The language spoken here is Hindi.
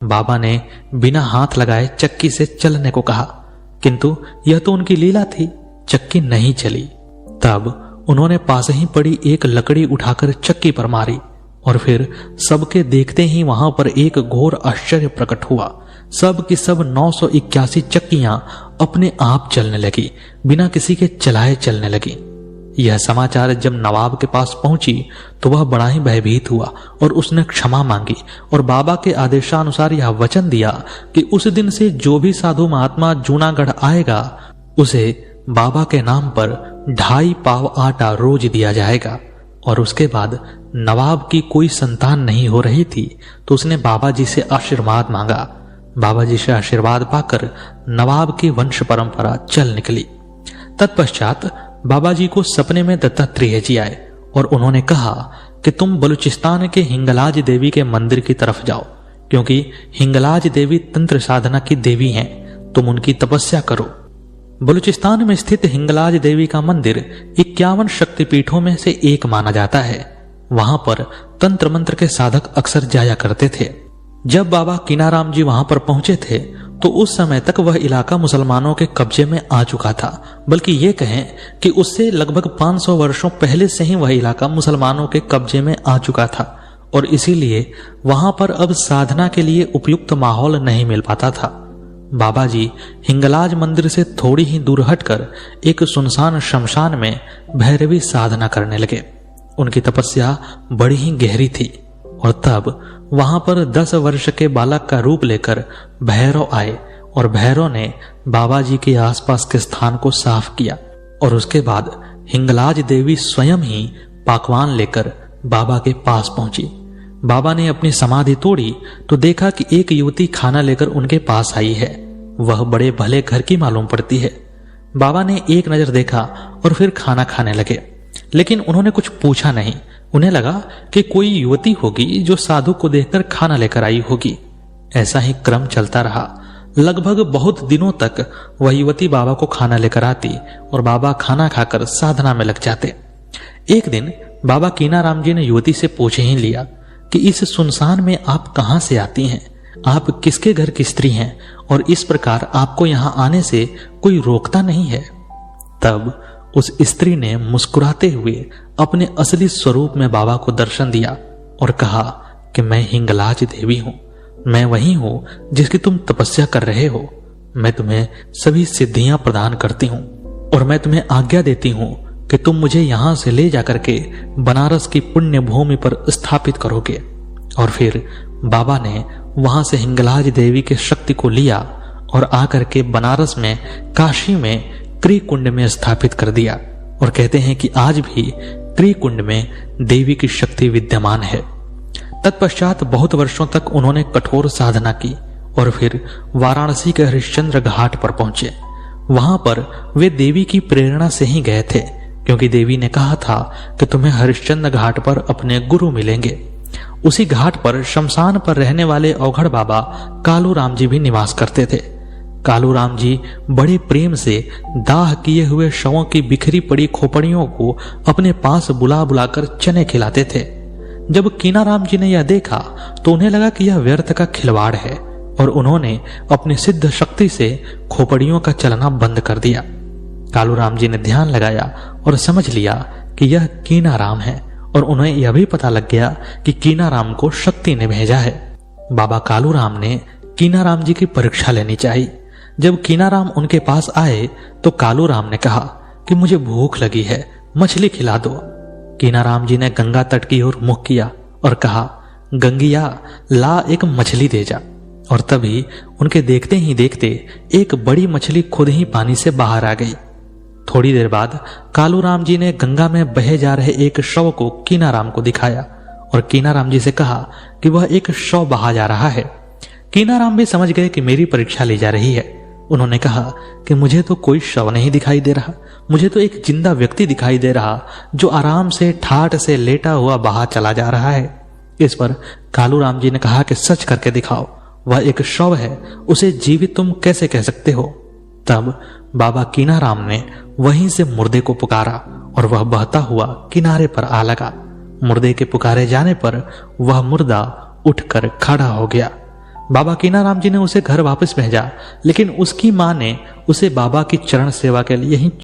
बाबा ने बिना हाथ लगाए चक्की से चलने को कहा, किंतु यह तो उनकी लीला थी, चक्की नहीं चली। तब उन्होंने पास ही पड़ी एक लकड़ी उठाकर चक्की पर मारी और फिर सबके देखते ही वहां पर एक घोर आश्चर्य प्रकट हुआ। सब की सब 981 चक्कियां अपने आप चलने लगी, बिना किसी के चलाए चलने लगी। यह समाचार जब नवाब के पास पहुंची तो वह बड़ा ही भयभीत हुआ और उसने क्षमा मांगी और बाबा के आदेशानुसार यह वचन दिया कि उस दिन से जो भी साधु महात्मा जूनागढ़ आएगा उसे बाबा के नाम पर 2.5 पाव आटा रोज दिया जाएगा। और उसके बाद नवाब की कोई संतान नहीं हो रही थी तो उसने बाबा जी से आशीर्वाद मांगा। बाबा जी से आशीर्वाद पाकर नवाब की वंश परंपरा चल निकली। तत्पश्चात बाबा जी को सपने में दत्तात्रेय जी आए और उन्होंने कहा कि तुम बलूचिस्तान के हिंगलाज देवी के मंदिर की तरफ जाओ, क्योंकि हिंगलाज देवी तंत्र साधना की देवी हैं, तुम उनकी तपस्या करो। बलूचिस्तान में स्थित हिंगलाज देवी का मंदिर 51 शक्तिपीठों में से एक माना जाता है। वहां पर तंत्र मंत्र के साधक अक्सर जाया करते थे। जब बाबा कीनाराम जी वहां पर पहुंचे थे तो उस समय तक वह इलाका मुसलमानों के कब्जे में आ चुका था, बल्कि ये कहें कि उससे लगभग 500 वर्षों पहले से ही वह इलाका मुसलमानों के कब्जे में आ चुका था और इसीलिए वहां पर अब साधना के लिए उपयुक्त माहौल नहीं मिल पाता था। बाबा जी हिंगलाज मंदिर से थोड़ी ही दूर हटकर एक सुनसान शमशान में भैरवी साधना करने लगे। उनकी तपस्या बड़ी ही गहरी थी और तब वहां पर 10 वर्ष के बालक का रूप लेकर भैरव आए और भैरव ने बाबा जी के आसपास के स्थान को साफ किया और उसके बाद हिंगलाज देवी स्वयं ही पाकवान लेकर बाबा के पास पहुंची। बाबा ने अपनी समाधि तोड़ी तो देखा कि एक युवती खाना लेकर उनके पास आई है। वह बड़े भले घर की मालूम पड़ती है। बाबा ने एक नजर देखा और फिर खाना खाने लगे, लेकिन उन्होंने कुछ पूछा नहीं। उन्हें लगा कि कोई युवती होगी जो साधु को देखकर खाना लेकर आई होगी। ऐसा ही क्रम चलता रहा। लगभग बहुत दिनों तक वह युवती बाबा को खाना लेकर आती और बाबा खाना खाकर साधना में लग जाते। एक दिन बाबा कीनाराम जी ने युवती से पूछ ही लिया कि इस सुनसान में आप कहां से आती हैं, आप किसके घर की स्त्री हैं और इस प्रकार आपको यहां आने से कोई रोकता नहीं है। तब उस स्त्री ने मुस्कुराते हुए अपने असली स्वरूप में बाबा को दर्शन दिया और कहा कि मैं हिंगलाज देवी हूं, मैं वही हूं जिसकी तुम तपस्या कर रहे हो। मैं तुम्हें सभी सिद्धियां प्रदान करती हूं और मैं तुम्हें आज्ञा देती हूं कि तुम मुझे यहां से ले जाकर के बनारस की पुण्य भूमि पर स्थापित करोगे। और फिर बाबा ने वहां से हिंगलाज देवी के शक्ति को लिया और आकर के बनारस में काशी में क्रीकुंड में स्थापित कर दिया और कहते हैं कि आज भी क्रीकुंड में देवी की शक्ति विद्यमान है। तत्पश्चात बहुत वर्षों तक उन्होंने कठोर साधना की और फिर वाराणसी के हरिश्चंद्र घाट पर पहुंचे। वहां पर वे देवी की प्रेरणा से ही गए थे, क्योंकि देवी ने कहा था कि तुम्हें हरिश्चंद्र घाट पर अपने गुरु मिलेंगे। उसी घाट पर शमशान पर रहने वाले औघड़ बाबा कालू राम जी भी निवास करते थे। कालू राम जी बड़े प्रेम से दाह किए हुए शवों की बिखरी पड़ी खोपड़ियों को अपने पास बुला बुलाकर चने खिलाते थे। जब कीनाराम जी ने यह देखा तो उन्हें लगा कि यह व्यर्थ का खिलवाड़ है और उन्होंने अपनी सिद्ध शक्ति से खोपड़ियों का चलना बंद कर दिया। कालू राम जी ने ध्यान लगाया और समझ लिया कि यह कीनाराम है और उन्हें यह भी पता लग गया कि कीनाराम को शक्ति ने भेजा है। बाबा कालू राम ने कीनाराम जी की परीक्षा लेनी चाहिए। जब कीनाराम उनके पास आए तो कालू राम ने कहा कि मुझे भूख लगी है, मछली खिला दो। कीनाराम जी ने गंगा तट की ओर मुख किया और कहा, गंगिया ला एक मछली दे जा। और तभी उनके देखते ही देखते एक बड़ी मछली खुद ही पानी से बाहर आ गई। थोड़ी देर बाद कालू राम जी ने गंगा में बहे जा रहे एक शव को कीनाराम को दिखाया और कीनाराम जी से कहा कि वह एक शव बहा जा रहा है। कीनाराम भी समझ गए कि मेरी परीक्षा ली जा रही है। उन्होंने कहा कि मुझे तो कोई शव नहीं दिखाई दे रहा, मुझे तो एक जिंदा व्यक्ति दिखाई दे रहा जो आराम से ठाठ से लेटा हुआ बाहर चला जा रहा है। इस पर कालू राम जी ने कहा कि सच करके दिखाओ, वह एक शव है, उसे जीवित तुम कैसे कह सकते हो। तब बाबा कीनाराम ने वहीं से मुर्दे को पुकारा और वह बहता हुआ किनारे पर आ लगा। मुर्दे के पुकारे जाने पर वह मुर्दा उठकर खड़ा हो गया। बाबा कीनाराम जी ने उसे घर वापस भेजा, लेकिन उसकी मां ने उसे बाबा की चरण सेवा के लिए ही